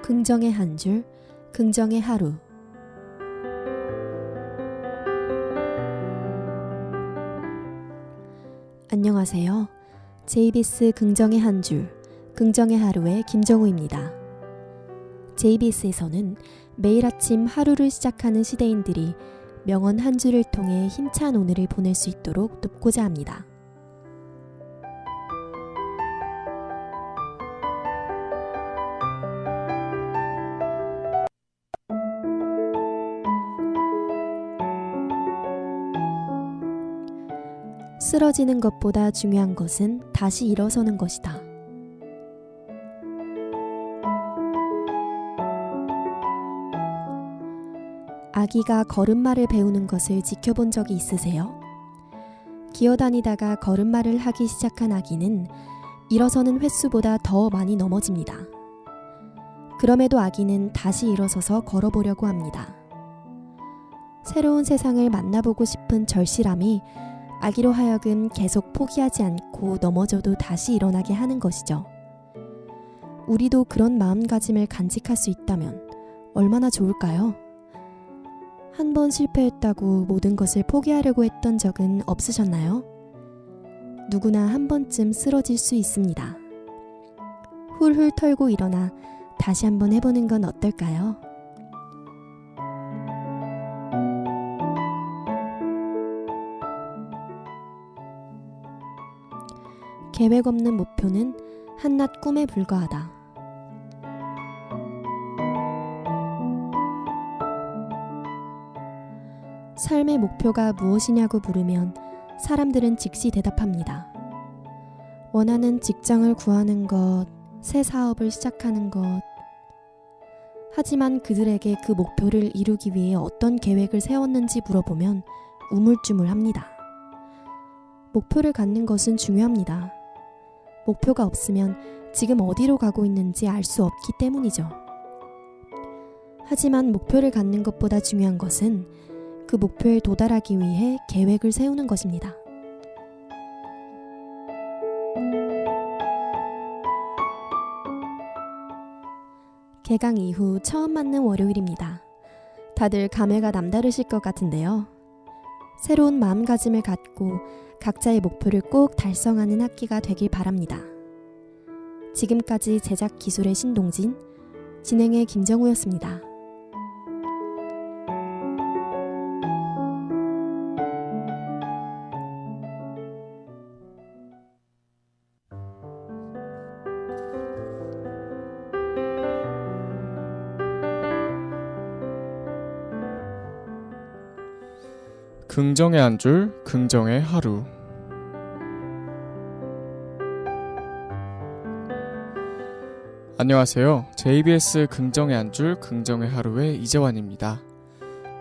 긍정의 한 줄, 긍정의 하루. 안녕하세요. JBS 긍정의 한 줄, 긍정의 하루의 김정우입니다. JBS에서는 매일 아침 하루를 시작하는 시대인들이 명언 한 줄을 통해 힘찬 오늘을 보낼 수 있도록 돕고자 합니다. 쓰러지는 것보다 중요한 것은 다시 일어서는 것이다. 아기가 걸음마를 배우는 것을 지켜본 적이 있으세요? 기어다니다가 걸음마를 하기 시작한 아기는 일어서는 횟수보다 더 많이 넘어집니다. 그럼에도 아기는 다시 일어서서 걸어보려고 합니다. 새로운 세상을 만나보고 싶은 절실함이 아기로 하여금 계속 포기하지 않고 넘어져도 다시 일어나게 하는 것이죠. 우리도 그런 마음가짐을 간직할 수 있다면 얼마나 좋을까요? 한 번 실패했다고 모든 것을 포기하려고 했던 적은 없으셨나요? 누구나 한 번쯤 쓰러질 수 있습니다. 훌훌 털고 일어나 다시 한번 해보는 건 어떨까요? 계획 없는 목표는 한낱 꿈에 불과하다. 삶의 목표가 무엇이냐고 물으면 사람들은 즉시 대답합니다. 원하는 직장을 구하는 것, 새 사업을 시작하는 것. 하지만 그들에게 그 목표를 이루기 위해 어떤 계획을 세웠는지 물어보면 우물쭈물합니다. 목표를 갖는 것은 중요합니다. 목표가 없으면 지금 어디로 가고 있는지 알 수 없기 때문이죠. 하지만 목표를 갖는 것보다 중요한 것은 그 목표에 도달하기 위해 계획을 세우는 것입니다. 개강 이후 처음 맞는 월요일입니다. 다들 감회가 남다르실 것 같은데요. 새로운 마음가짐을 갖고 각자의 목표를 꼭 달성하는 학기가 되길 바랍니다. 지금까지 제작 기술의 신동진, 진행의 김정우였습니다. 긍정의 한 줄, 긍정의 하루. 안녕하세요. JBS 긍정의 한 줄, 긍정의 하루의 이재환입니다.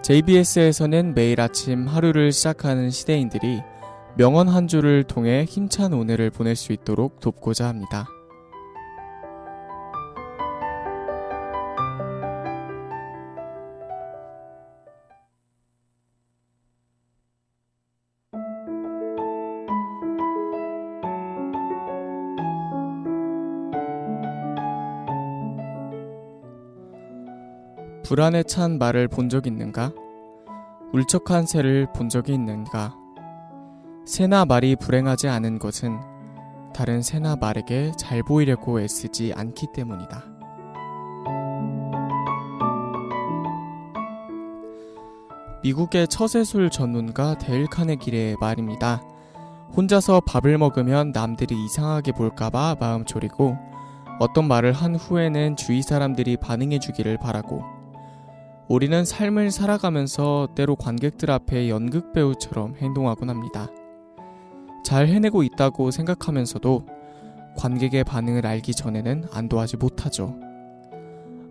JBS에서는 매일 아침 하루를 시작하는 시대인들이 명언 한 줄을 통해 힘찬 오늘을 보낼 수 있도록 돕고자 합니다. 불안에 찬 말을 본 적 있는가? 울적한 새를 본 적이 있는가? 새나 말이 불행하지 않은 것은 다른 새나 말에게 잘 보이려고 애쓰지 않기 때문이다. 미국의 처세술 전문가 데일 카네기의 말입니다. 혼자서 밥을 먹으면 남들이 이상하게 볼까봐 마음 졸이고 어떤 말을 한 후에는 주위 사람들이 반응해 주기를 바라고 우리는 삶을 살아가면서 때로 관객들 앞에 연극배우처럼 행동하곤 합니다. 잘 해내고 있다고 생각하면서도 관객의 반응을 알기 전에는 안도하지 못하죠.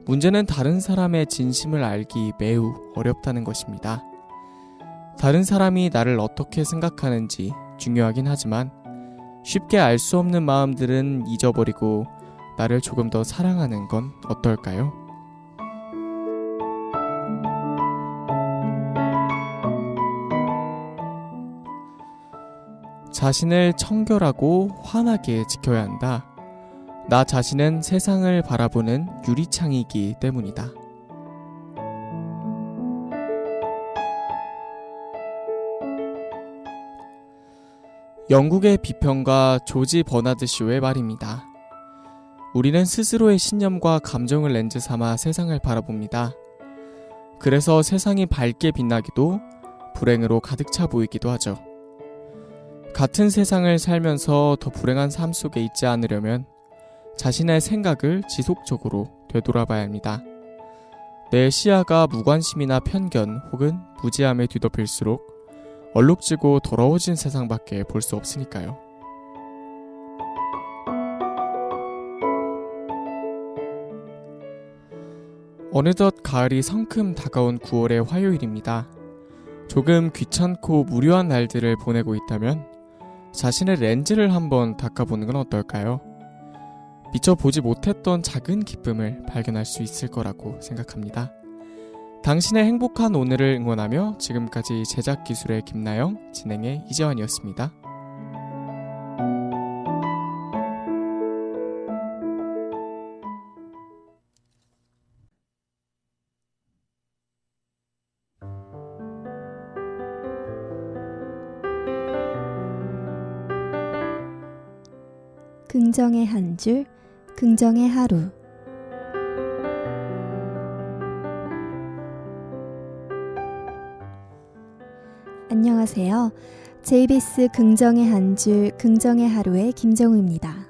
문제는 다른 사람의 진심을 알기 매우 어렵다는 것입니다. 다른 사람이 나를 어떻게 생각하는지 중요하긴 하지만 쉽게 알 수 없는 마음들은 잊어버리고 나를 조금 더 사랑하는 건 어떨까요? 자신을 청결하고 환하게 지켜야 한다. 나 자신은 세상을 바라보는 유리창이기 때문이다. 영국의 비평가 조지 버나드 쇼의 말입니다. 우리는 스스로의 신념과 감정을 렌즈 삼아 세상을 바라봅니다. 그래서 세상이 밝게 빛나기도 불행으로 가득 차 보이기도 하죠. 같은 세상을 살면서 더 불행한 삶 속에 있지 않으려면 자신의 생각을 지속적으로 되돌아봐야 합니다. 내 시야가 무관심이나 편견 혹은 무지함에 뒤덮일수록 얼룩지고 더러워진 세상밖에 볼 수 없으니까요. 어느덧 가을이 성큼 다가온 9월의 화요일입니다. 조금 귀찮고 무료한 날들을 보내고 있다면 자신의 렌즈를 한번 닦아보는 건 어떨까요? 미처 보지 못했던 작은 기쁨을 발견할 수 있을 거라고 생각합니다. 당신의 행복한 오늘을 응원하며 지금까지 제작기술의 김나영, 진행의 이재환이었습니다. 긍정의 한 줄, 긍정의 하루. 안녕하세요. JBS 긍정의 한 줄, 긍정의 하루의 김정우입니다.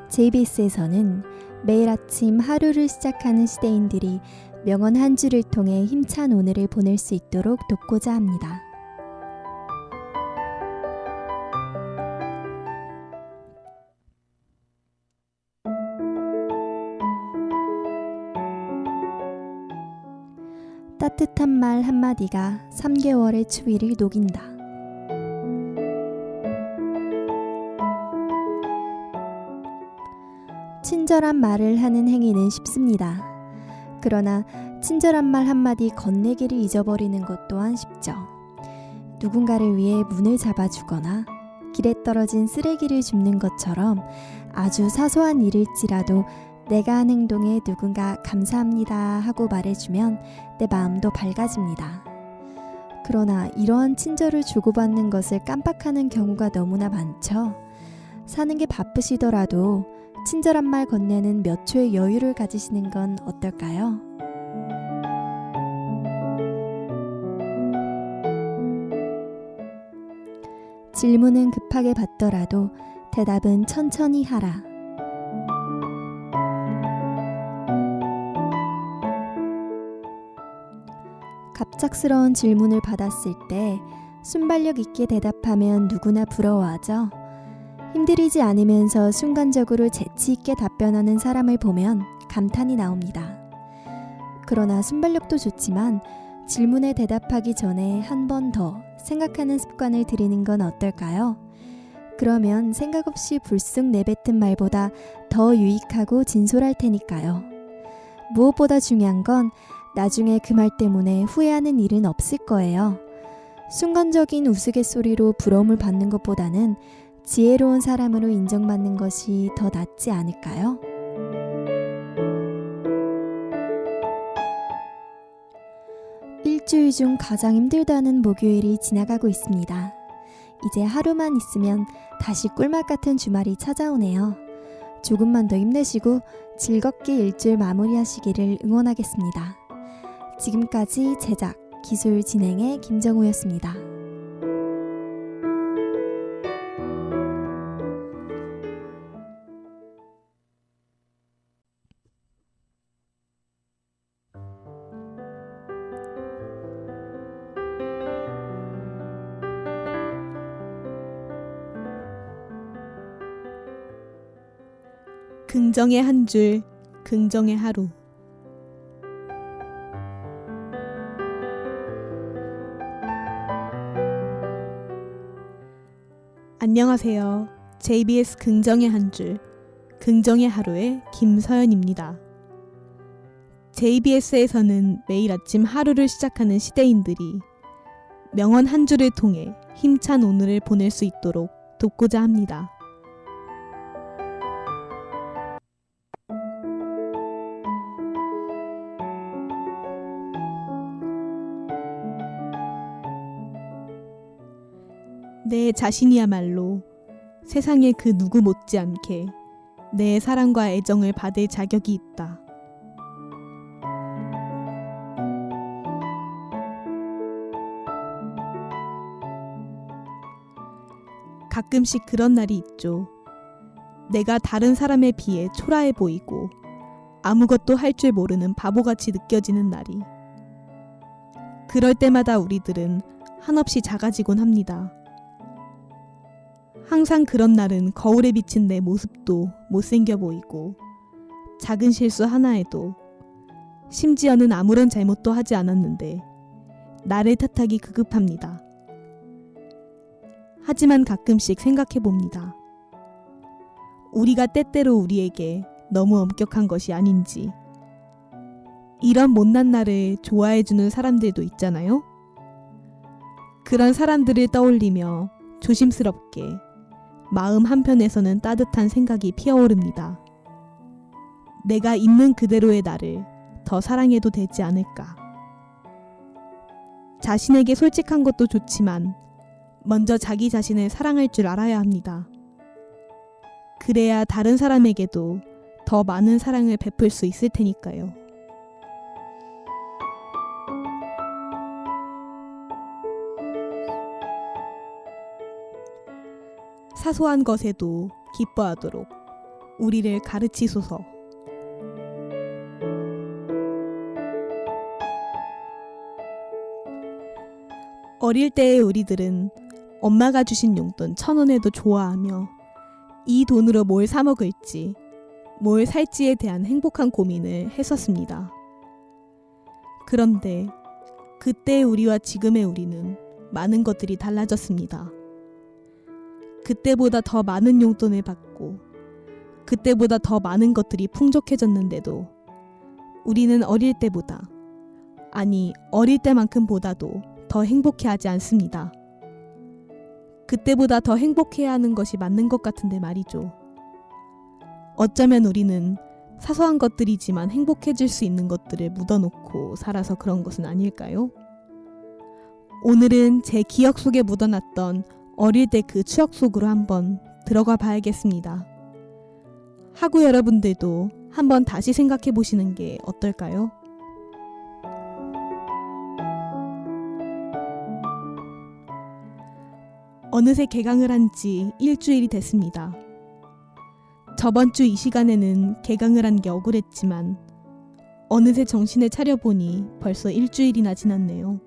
JBS에서는 매일 아침 하루를 시작하는 시대인들이 명언 한 줄을 통해 힘찬 오늘을 보낼 수 있도록 돕고자 합니다. 따뜻한 말 한마디가 3개월의 추위를 녹인다. 친절한 말을 하는 행위는 쉽습니다. 그러나 친절한 말 한마디 건네기를 잊어버리는 것 또한 쉽죠. 누군가를 위해 문을 잡아주거나 길에 떨어진 쓰레기를 줍는 것처럼 아주 사소한 일일지라도 내가 한 행동에 누군가 감사합니다 하고 말해주면 내 마음도 밝아집니다. 그러나 이러한 친절을 주고받는 것을 깜빡하는 경우가 너무나 많죠. 사는 게 바쁘시더라도 친절한 말 건네는 몇 초의 여유를 가지시는 건 어떨까요? 질문은 급하게 받더라도 대답은 천천히 하라. 갑작스러운 질문을 받았을 때 순발력 있게 대답하면 누구나 부러워하죠. 힘들이지 않으면서 순간적으로 재치 있게 답변하는 사람을 보면 감탄이 나옵니다. 그러나 순발력도 좋지만 질문에 대답하기 전에 한 번 더 생각하는 습관을 들이는 건 어떨까요? 그러면 생각 없이 불쑥 내뱉은 말보다 더 유익하고 진솔할 테니까요. 무엇보다 중요한 건 나중에 그 말 때문에 후회하는 일은 없을 거예요. 순간적인 우스갯소리로 부러움을 받는 것보다는 지혜로운 사람으로 인정받는 것이 더 낫지 않을까요? 일주일 중 가장 힘들다는 목요일이 지나가고 있습니다. 이제 하루만 있으면 다시 꿀맛 같은 주말이 찾아오네요. 조금만 더 힘내시고 즐겁게 일주일 마무리하시기를 응원하겠습니다. 지금까지 제작, 기술 진행의 김정우였습니다. 긍정의 한 줄, 긍정의 하루. 안녕하세요. JBS 긍정의 한 줄, 긍정의 하루의 김서연입니다. JBS에서는 매일 아침 하루를 시작하는 시대인들이 명언 한 줄을 통해 힘찬 오늘을 보낼 수 있도록 돕고자 합니다. 내 자신이야말로 세상의 그 누구 못지않게 내 사랑과 애정을 받을 자격이 있다. 가끔씩 그런 날이 있죠. 내가 다른 사람에 비해 초라해 보이고 아무것도 할 줄 모르는 바보같이 느껴지는 날이. 그럴 때마다 우리들은 한없이 작아지곤 합니다. 항상 그런 날은 거울에 비친 내 모습도 못생겨 보이고 작은 실수 하나에도 심지어는 아무런 잘못도 하지 않았는데 나를 탓하기 급급합니다. 하지만 가끔씩 생각해 봅니다. 우리가 때때로 우리에게 너무 엄격한 것이 아닌지. 이런 못난 나를 좋아해주는 사람들도 있잖아요. 그런 사람들을 떠올리며 조심스럽게 마음 한편에서는 따뜻한 생각이 피어오릅니다. 내가 있는 그대로의 나를 더 사랑해도 되지 않을까. 자신에게 솔직한 것도 좋지만 먼저 자기 자신을 사랑할 줄 알아야 합니다. 그래야 다른 사람에게도 더 많은 사랑을 베풀 수 있을 테니까요. 사소한 것에도 기뻐하도록 우리를 가르치소서. 어릴 때의 우리들은 엄마가 주신 용돈 1,000원에도 좋아하며 이 돈으로 뭘 사 먹을지, 뭘 살지에 대한 행복한 고민을 했었습니다. 그런데 그때의 우리와 지금의 우리는 많은 것들이 달라졌습니다. 그때보다 더 많은 용돈을 받고 그때보다 더 많은 것들이 풍족해졌는데도 우리는 어릴 때보다, 아니 어릴 때만큼보다도 더 행복해하지 않습니다. 그때보다 더 행복해야 하는 것이 맞는 것 같은데 말이죠. 어쩌면 우리는 사소한 것들이지만 행복해질 수 있는 것들을 묻어놓고 살아서 그런 것은 아닐까요? 오늘은 제 기억 속에 묻어놨던 어릴 때 그 추억 속으로 한번 들어가 봐야겠습니다. 하고 여러분들도 한번 다시 생각해 보시는 게 어떨까요? 어느새 개강을 한 지 일주일이 됐습니다. 저번 주 이 시간에는 개강을 한 게 억울했지만 어느새 정신을 차려보니 벌써 일주일이나 지났네요.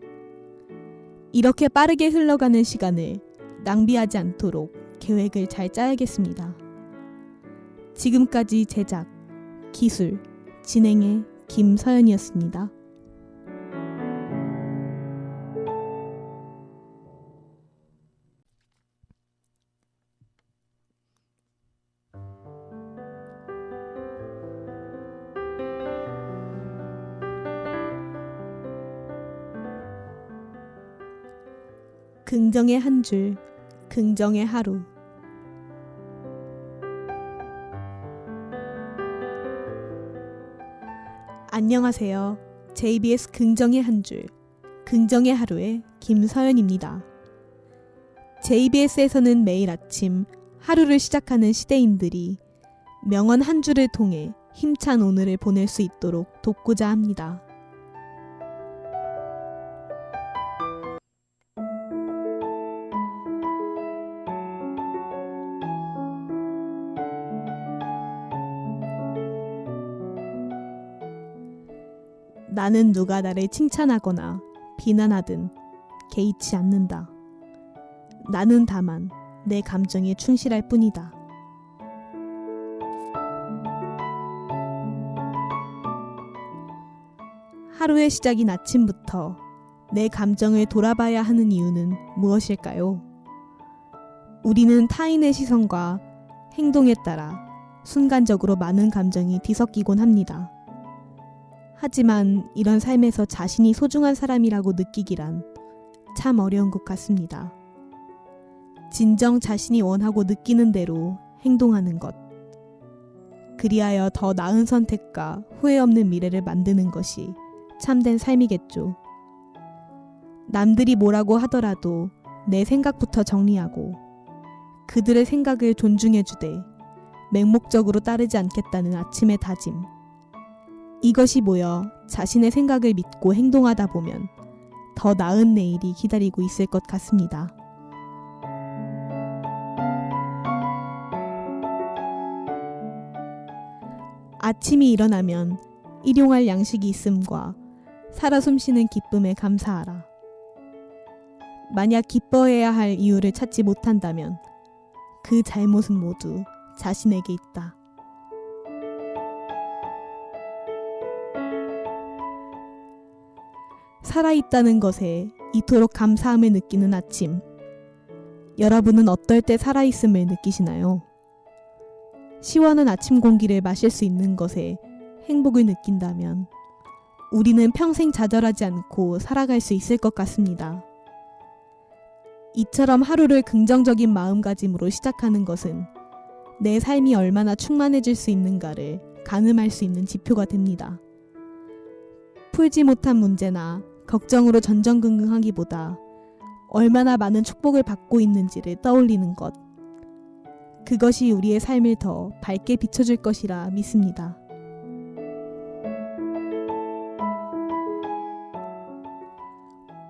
이렇게 빠르게 흘러가는 시간을 낭비하지 않도록 계획을 잘 짜야겠습니다. 지금까지 제작, 기술, 진행의 김서연이었습니다. 긍정의 한 줄, 긍정의 하루. 안녕하세요. JBS 긍정의 한 줄, 긍정의 하루의 김서연입니다. JBS에서는 매일 아침 하루를 시작하는 시대인들이 명언 한 줄을 통해 힘찬 오늘을 보낼 수 있도록 돕고자 합니다. 나는 누가 나를 칭찬하거나 비난하든 개의치 않는다. 나는 다만 내 감정에 충실할 뿐이다. 하루의 시작인 아침부터 내 감정을 돌아봐야 하는 이유는 무엇일까요? 우리는 타인의 시선과 행동에 따라 순간적으로 많은 감정이 뒤섞이곤 합니다. 하지만 이런 삶에서 자신이 소중한 사람이라고 느끼기란 참 어려운 것 같습니다. 진정 자신이 원하고 느끼는 대로 행동하는 것. 그리하여 더 나은 선택과 후회 없는 미래를 만드는 것이 참된 삶이겠죠. 남들이 뭐라고 하더라도 내 생각부터 정리하고 그들의 생각을 존중해주되 맹목적으로 따르지 않겠다는 아침의 다짐. 이것이 모여 자신의 생각을 믿고 행동하다 보면 더 나은 내일이 기다리고 있을 것 같습니다. 아침이 일어나면 일용할 양식이 있음과 살아 숨쉬는 기쁨에 감사하라. 만약 기뻐해야 할 이유를 찾지 못한다면 그 잘못은 모두 자신에게 있다. 살아있다는 것에 이토록 감사함을 느끼는 아침. 여러분은 어떨 때 살아있음을 느끼시나요? 시원한 아침 공기를 마실 수 있는 것에 행복을 느낀다면 우리는 평생 좌절하지 않고 살아갈 수 있을 것 같습니다. 이처럼 하루를 긍정적인 마음가짐으로 시작하는 것은 내 삶이 얼마나 충만해질 수 있는가를 가늠할 수 있는 지표가 됩니다. 풀지 못한 문제나 걱정으로 전전긍긍하기보다 얼마나 많은 축복을 받고 있는지를 떠올리는 것. 그것이 우리의 삶을 더 밝게 비춰줄 것이라 믿습니다.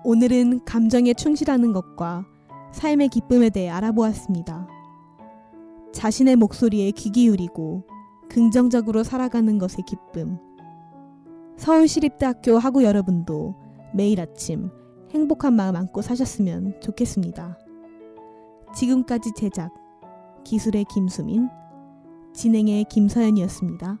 오늘은 감정에 충실하는 것과 삶의 기쁨에 대해 알아보았습니다. 자신의 목소리에 귀 기울이고 긍정적으로 살아가는 것의 기쁨. 서울시립대학교 학우 여러분도 매일 아침 행복한 마음 안고 사셨으면 좋겠습니다. 지금까지 제작, 기술의 김수민, 진행의 김서연이었습니다.